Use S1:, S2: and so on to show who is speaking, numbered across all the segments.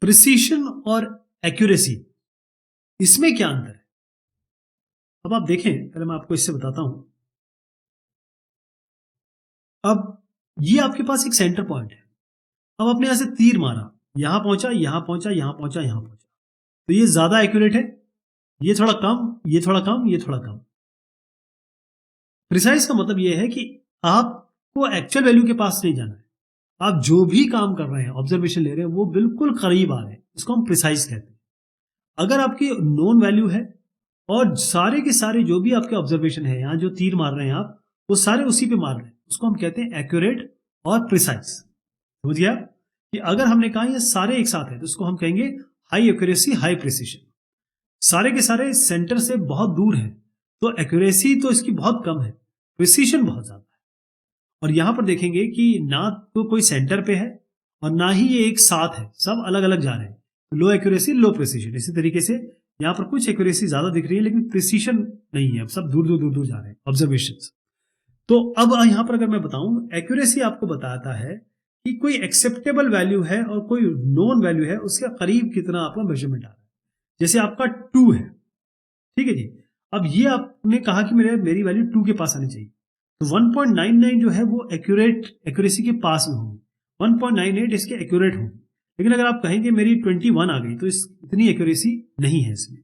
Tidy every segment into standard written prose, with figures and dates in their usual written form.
S1: Precision और accuracy, इसमें क्या अंतर है? अब आप देखें, पहले मैं आपको इससे बताता हूं। अब ये आपके पास एक सेंटर पॉइंट है। अब आपने यहां से तीर मारा, यहां पहुंचा, यहां पहुंचा, यहां पहुंचा, यहां पहुंचा, तो ये ज्यादा एक्यूरेट है, ये थोड़ा कम, ये थोड़ा कम, ये थोड़ा कम। प्रिसाइज का मतलब ये है कि आपको एक्चुअल वैल्यू के पास नहीं जाना है। आप जो भी काम कर रहे हैं, ऑब्जर्वेशन ले रहे हैं, वो बिल्कुल करीब आ रहे हैं, इसको हम प्रिसाइज कहते हैं। अगर आपकी नोन वैल्यू है और सारे के सारे जो भी आपके ऑब्जर्वेशन है, यहां जो तीर मार रहे हैं आप, वो सारे उसी पे मार रहे हैं, उसको हम कहते हैं एक्यूरेट और प्रिसाइज। समझ गया कि अगर हमने कहा ये सारे एक साथ है, तो उसको हम कहेंगे हाई एक्यूरेसी, हाई प्रिसीशन। सारे के सारे सेंटर से बहुत दूर है, तो एक्यूरेसी तो इसकी बहुत कम है, प्रिसीशन बहुत ज्यादा है। और यहां पर देखेंगे कि ना तो कोई सेंटर पे है और ना ही ये एक साथ है, सब अलग अलग जा रहे हैं। लो एक्यूरेसी, लो प्रिसीशन। इसी तरीके से यहां पर कुछ एक्यूरेसी ज्यादा दिख रही है, लेकिन प्रिसीशन नहीं है, अब सब दूर दूर दूर दूर जा रहे हैं ऑब्जर्वेशन। तो अब यहां पर अगर मैं बताऊं, एक्यूरेसी आपको बताता है कि कोई एक्सेप्टेबल वैल्यू है और कोई नोन वैल्यू है, उसके करीब कितना आपका मेजरमेंट आ रहा है। जैसे आपका 2 है, ठीक है जी। अब ये आपने कहा कि मेरी वैल्यू 2 के पास आनी चाहिए, तो 1.99 जो है वो एक्यूरेसी के पास में होगी, 1.98 इसके एक्यूरेट होगी। लेकिन अगर आप कहेंगे मेरी 21 आ गई, तो इतनी एक्यूरेसी नहीं है इसमें।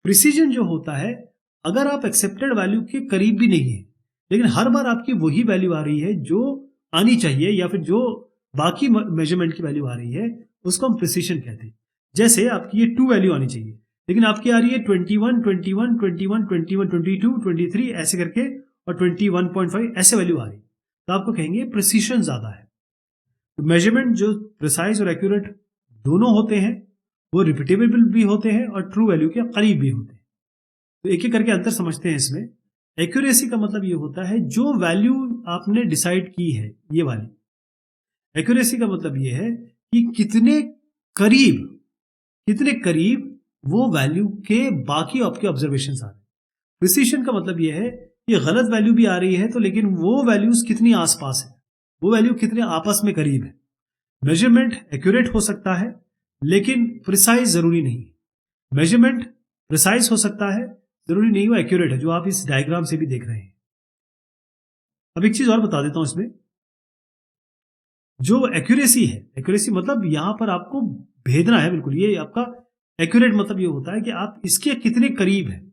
S1: प्रिसीजन जो होता है, अगर आप एक्सेप्टेड वैल्यू के करीब भी नहीं है, लेकिन हर बार आपकी वही वैल्यू आ रही है जो आनी चाहिए, या फिर जो बाकी मेजरमेंट की वैल्यू आ रही है, उसको हम प्रिसीजन कहते हैं। जैसे आपकी ये 2 वैल्यू आनी चाहिए, लेकिन आपकी आ रही है 21, 21, 21, 21, 22, 23 ऐसे करके, और 21.5 ऐसे वैल्यू आ रही है, तो आपको कहेंगे प्रिसीजन ज्यादा है। तो मेजरमेंट जो प्रिसाइज और एक्यूरेट दोनों होते हैं, वो रिपीटेबल भी होते हैं और ट्रू वैल्यू के करीब भी होते हैं। तो एक एक करके अंतर समझते हैं इसमें। एक्यूरेसी का मतलब ये होता है जो वैल्यू आपने डिसाइड की है, ये वाली। एक्यूरेसी का मतलब ये है कि कितने करीब वो वैल्यू के बाकी आपके ऑब्जर्वेशन आ रहे हैं। प्रिसीशन का मतलब ये है कि गलत वैल्यू भी आ रही है, तो लेकिन वो वैल्यूज कितनी आसपास है, वो वैल्यू कितने आपस में करीब है। मेजरमेंट एक्यूरेट हो सकता है, लेकिन प्रिसाइज जरूरी नहीं है। मेजरमेंट प्रिसाइज हो सकता है, जरूरी नहीं वो एक्यूरेट है, जो आप इस डायग्राम से भी देख रहे हैं। अब एक चीज और बता देता हूं इसमें, जो एक्यूरेसी है, एक्यूरेसी मतलब यहां पर आपको भेदना है बिल्कुल, ये आपका एक्यूरेट मतलब ये होता है कि आप इसके कितने करीब है,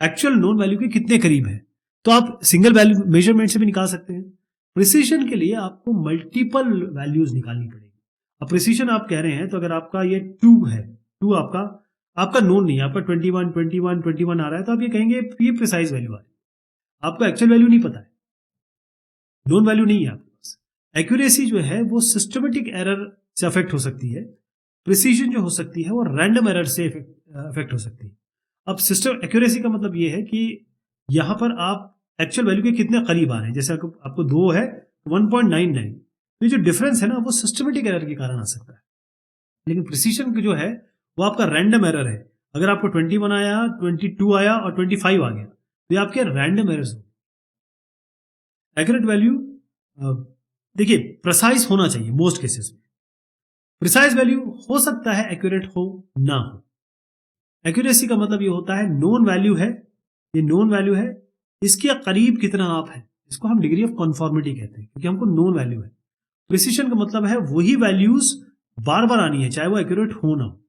S1: एक्चुअल नोन वैल्यू के कितने करीब है। तो आप सिंगल वैल्यू मेजरमेंट से भी निकाल सकते हैं। प्रिसीजन के लिए आपको मल्टीपल वैल्यूज निकालनी पड़ेगी। अब प्रिसीजन आप कह रहे हैं, तो अगर आपका ये 2 है, 2 आपका नोन नहीं है, आपका 21, 21, 21 आ रहा है, तो आप ये कहेंगे ये प्रिसाइज वैल्यू आ रही है, आपको एक्चुअल वैल्यू नहीं पता है, नोन वैल्यू नहीं है आपके पास। एक्यूरेसी जो है वो सिस्टमेटिक एरर से अफेक्ट हो सकती है, प्रिसीजन जो हो सकती है वो रैंडम एरर से अफेक्ट हो सकती है। अब सिस्टम एक्यूरेसी का मतलब ये है कि यहां पर आप एक्चुअल वैल्यू के कितने करीब आ रहे हैं। जैसे आपको 2 है, 1.99, तो ये जो डिफरेंस है ना, वो सिस्टमेटिक एरर के कारण आ सकता है। लेकिन प्रिसीजन जो है वो आपका रैंडम एरर है। अगर आपको 21 आया, 22 आया और 25 आ गया, तो ये आपके रैंडम एरर्स हो। एक्यूरेट वैल्यू देखिए प्रिसाइज होना चाहिए मोस्ट केसेस में। प्रिसाइज वैल्यू हो सकता है एक्यूरेट हो ना हो। एक्यूरेसी का मतलब ये होता है नोन वैल्यू है, ये नोन वैल्यू है, इसके करीब कितना आप है, इसको हम डिग्री ऑफ कॉन्फॉर्मिटी कहते हैं, क्योंकि हमको नोन वैल्यू है। प्रिसीजन का मतलब है वही वैल्यूज बार बार आनी है, चाहे वो एक्यूरेट हो ना हो।